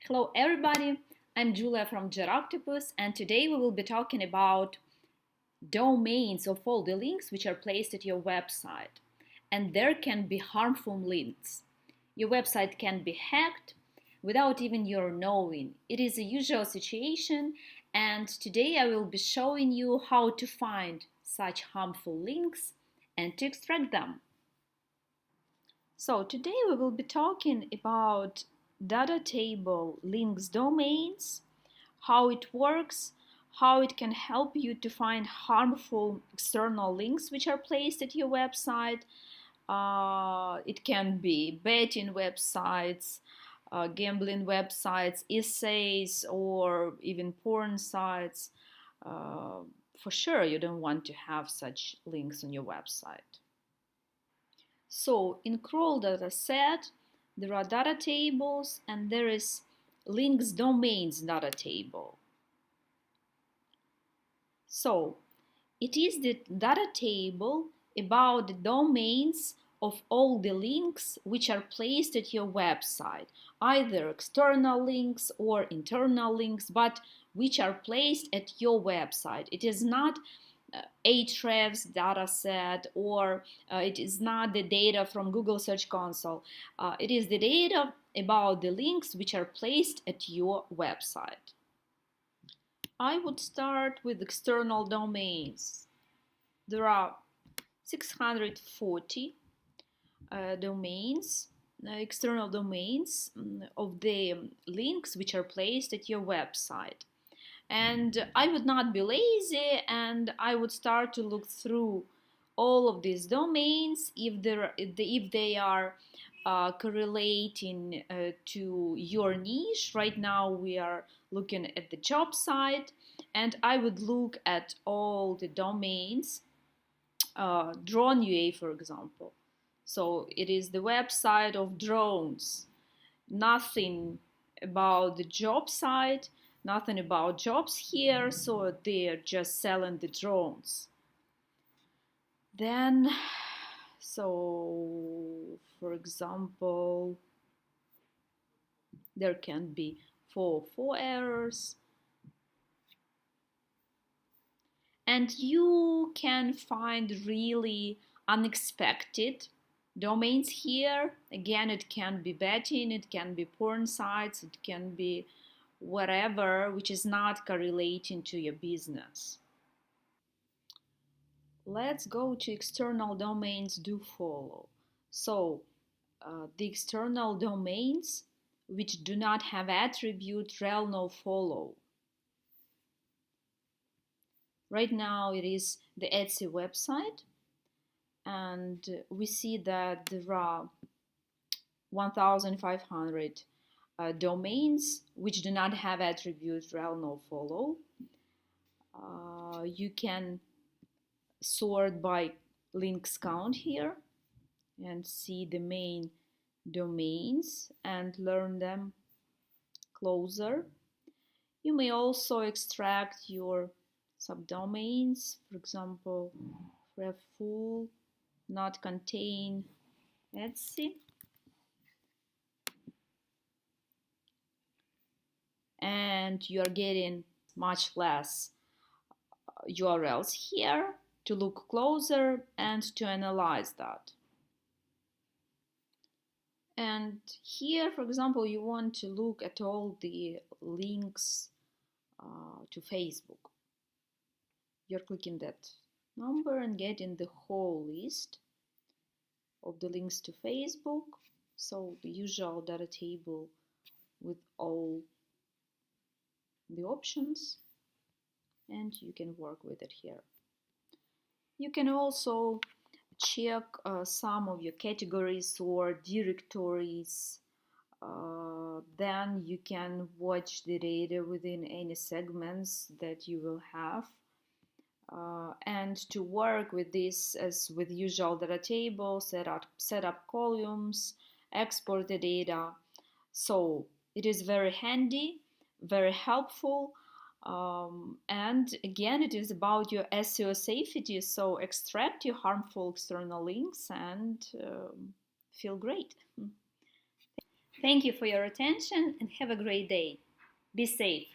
Hello everybody, I'm Julia from JetOctopus, and today we will be talking about domains of all the links which are placed at your website. And there can be harmful links. Your website can be hacked without even your knowing. It is a usual situation, and today I will be showing you how to find such harmful links and to extract them. So today we will be talking about data table links domains, how it works, how it can help you to find harmful external links which are placed at your website. It can be betting websites, gambling websites, essays, or even porn sites. For sure, you don't want to have such links on your website. So in crawl data set, there are data tables and there is links domains data table. So it is the data table about the domains of all the links which are placed at your website, either external links or internal links, but which are placed at your website. It is not Ahrefs data set, or it is not the data from Google Search Console. It is the data about the links which are placed at your website. I would start with external domains. There are 640 domains, external domains of the links which are placed at your website. And I would not be lazy, and I would start to look through all of these domains if they are correlating to your niche. Right now we are looking at the job site, and I would look at all the domains, drone UA for example. So it is the website of drones, nothing about the job site, nothing about jobs here, so they're just selling the drones. Then, so for example, there can be 404 errors, and you can find really unexpected domains here. Again, it can be betting, it can be porn sites, it can be whatever which is not correlating to your business. Let's go to external domains do follow. So the external domains which do not have attribute rel no follow. Right now it is the Etsy website, and we see that there are 1,500 domains which do not have attribute rel no follow. You can sort by links count here and see the main domains and learn them closer. You may also extract your subdomains, for example, ref full, not contain Etsy. And you are getting much less URLs here to look closer and to analyze that. And here, for example, you want to look at all the links to Facebook. You're clicking that number and getting the whole list of the links to Facebook. So the usual data table with all the options, and you can work with it here. You can also check some of your categories or directories. Then you can watch the data within any segments that you will have. And to work with this as with usual data table, set up columns, export the data. So it is very handy, very helpful. And again, it is about your SEO safety. So extract your harmful external links and feel great. Thank you for your attention and have a great day. Be safe.